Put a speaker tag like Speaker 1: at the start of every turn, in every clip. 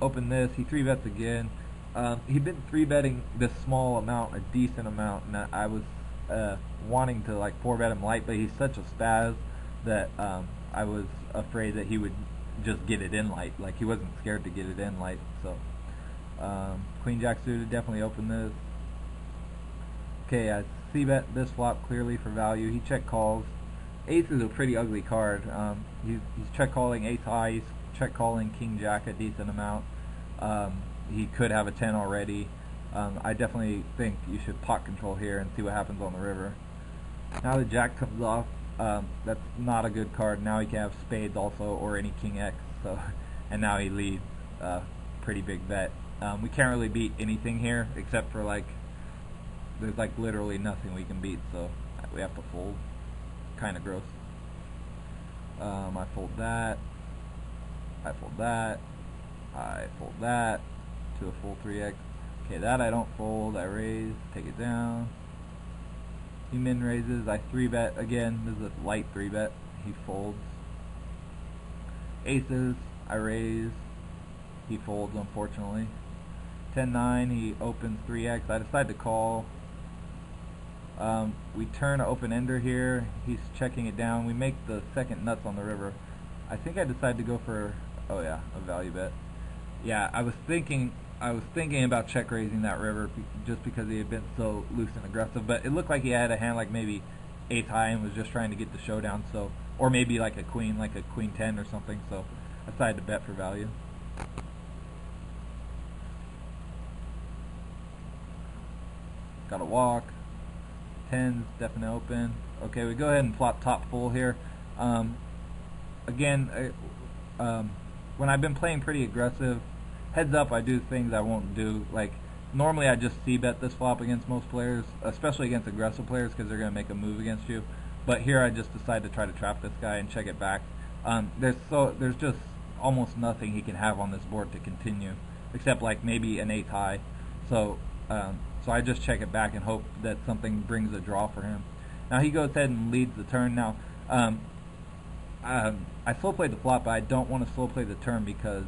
Speaker 1: Open this. He 3-bets again. He'd been 3-betting this small amount, a decent amount, and I was wanting to like 4-bet him light, but he's such a spaz that I was afraid that he would just get it in light. Like he wasn't scared to get it in light. So Queen Jack suited, definitely open this. Okay, I c-bet this flop clearly for value. He check calls. Ace is a pretty ugly card. He's check calling ace high. He's check calling king jack a decent amount. He could have a 10 already. I definitely think you should pot control here and see what happens on the river. Now the jack comes off. That's not a good card. Now he can have spades also, or any king x. So, and now he leads. Pretty big bet. We can't really beat anything here except for like there's like literally nothing we can beat. So we have to fold. Kind of gross. I fold that. I fold that. I fold that to a full 3x. Okay, that I don't fold. I raise, take it down. He min raises. I 3-bet again. This is a light 3-bet. He folds. Aces. I raise. He folds, unfortunately. 10-9. He opens 3x. I decide to call. We turn an open ender here. He's checking it down. We make the second nuts on the river. I think I decided to go for, oh yeah, a value bet. Yeah, I was thinking about check raising that river just because he had been so loose and aggressive. But it looked like he had a hand like maybe ace high and was just trying to get the showdown. So, or maybe like a queen 10 or something. So I decided to bet for value. Got a walk. 10s, definite open. Okay, we go ahead and flop top full here. Again, when I've been playing pretty aggressive, heads up, I do things I won't do. Like, normally I just c-bet this flop against most players, especially against aggressive players because they're going to make a move against you. But here I just decide to try to trap this guy and check it back. There's just almost nothing he can have on this board to continue, except like maybe an 8 high. So I just check it back and hope that something brings a draw for him. Now he goes ahead and leads the turn. Now I slow played the flop, but I don't want to slow play the turn because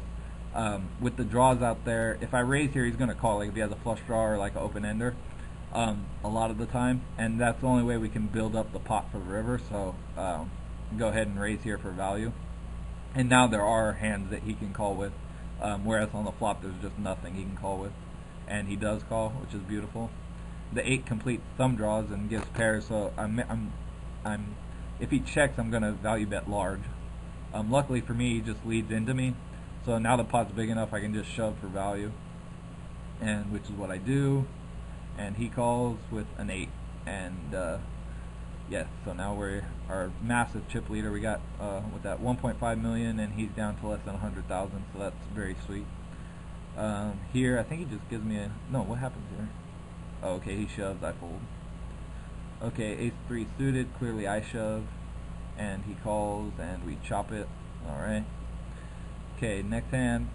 Speaker 1: with the draws out there, if I raise here, he's going to call. Like if he has a flush draw or like an open ender, a lot of the time, and that's the only way we can build up the pot for the river. So go ahead and raise here for value. And now there are hands that he can call with, whereas on the flop there's just nothing he can call with. And he does call, which is beautiful. The 8 completes some draws and gives pairs, so if he checks, I'm gonna value bet large. Luckily for me, he just leads into me, so now the pot's big enough I can just shove for value, and which is what I do. And he calls with an 8, and yes, so now we're our massive chip leader. We got with that 1.5 million, and he's down to less than 100,000, so that's very sweet. Here, I think he just gives me a... No, what happens here? Oh, okay, he shoves, I fold. Okay, ace 3 suited, clearly I shove, and he calls, and we chop it. Alright. Okay, next hand,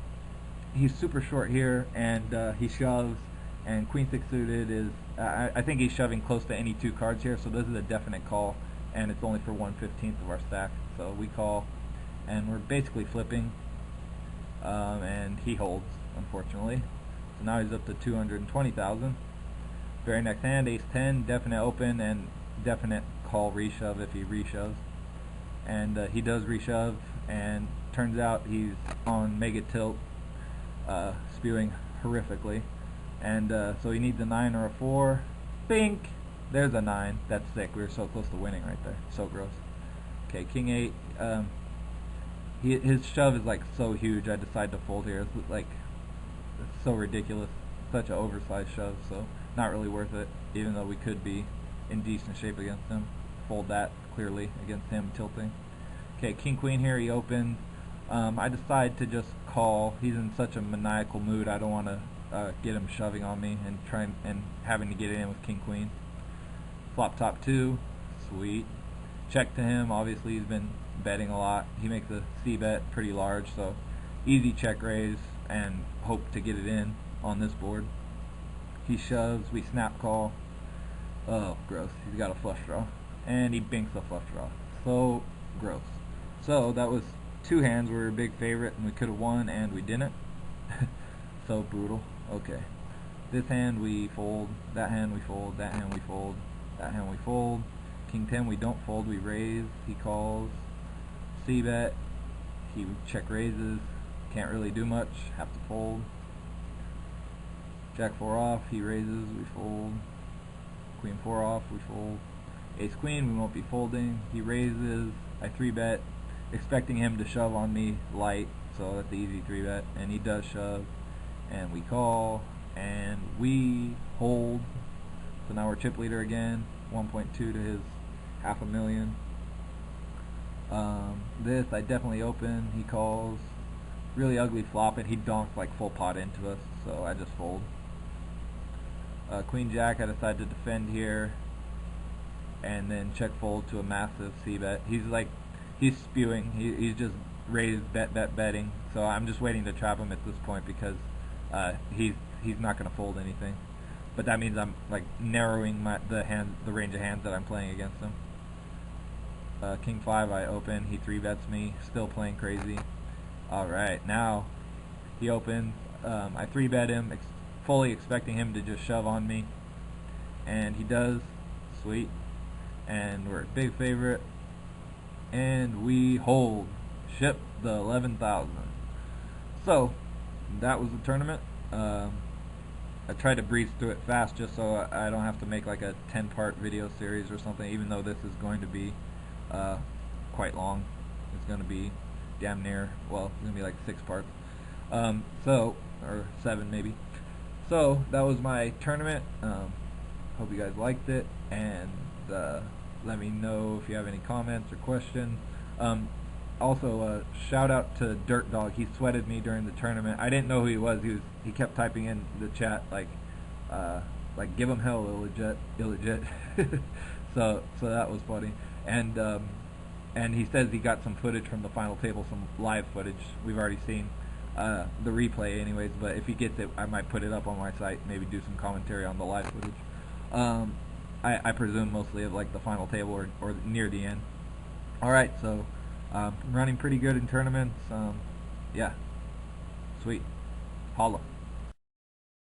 Speaker 1: he's super short here, and he shoves, and queen 6 suited is... I think he's shoving close to any 2 cards here, so this is a definite call, and it's only for 1/15 of our stack. So we call, and we're basically flipping, and he holds, unfortunately. So now he's up to 220,000. Very next hand, ace 10, definite open and definite call reshove if he reshoves. And he does reshove, and turns out he's on mega tilt, spewing horrifically. And so he needs a 9 or a 4. Bink! There's a 9. That's sick. We were so close to winning right there. So gross. Okay, king 8. His shove is like so huge. I decide to fold here. It's like it's so ridiculous. Such an oversized shove. So not really worth it. Even though we could be in decent shape against him. Fold that clearly against him tilting. Okay, king queen here. He opens. I decide to just call. He's in such a maniacal mood. I don't want to get him shoving on me and having to get in with king queen. Flop top 2. Sweet. Check to him. Obviously he's been betting a lot. He makes a C bet pretty large, so easy check raise and hope to get it in on this board. He shoves, we snap call. Oh, gross. He's got a flush draw. And he binks a flush draw. So gross. So that was 2 hands where we were a big favorite and we could have won, and we didn't. So brutal. Okay. This hand we fold, that hand we fold, that hand we fold, that hand we fold. King 10 we don't fold, we raise, he calls. C-bet, he check raises, can't really do much, have to fold. Jack 4 off, he raises, we fold. Queen 4 off, we fold. Ace Queen, we won't be folding. He raises, I 3-bet, expecting him to shove on me light, so that's the easy 3-bet, and he does shove, and we call, and we hold. So now we're chip leader again, 1.2 to his $500,000. This I definitely open, he calls, really ugly flop, and he donked like full pot into us, so I just fold. Queen Jack, I decide to defend here, and then check fold to a massive c-bet. He's spewing, he's just raised betting, so I'm just waiting to trap him at this point because he's not going to fold anything. But that means I'm like narrowing the range of hands that I'm playing against him. King 5 I open, he 3-bets me, still playing crazy. Alright, now he opens, I 3-bet him, fully expecting him to just shove on me, and he does. Sweet. And we're a big favorite, and we hold. Ship the 11,000. So that was the tournament. I tried to breeze through it fast just so I don't have to make like a 10-part video series or something, even though this is going to be quite long. It's going to be damn near, well, it's going to be like 6 parts. Or 7 maybe. So that was my tournament. Hope you guys liked it, and let me know if you have any comments or questions. Also, shout out to Dirt Dog. He sweated me during the tournament. I didn't know who he was. He kept typing in the chat like give him hell, illegit. So that was funny. And he says he got some footage from the final table, some live footage. We've already seen the replay anyways, but if he gets it, I might put it up on my site, maybe do some commentary on the live footage. I presume mostly of like the final table or near the end. Alright, so running pretty good in tournaments. Yeah, sweet. Holla.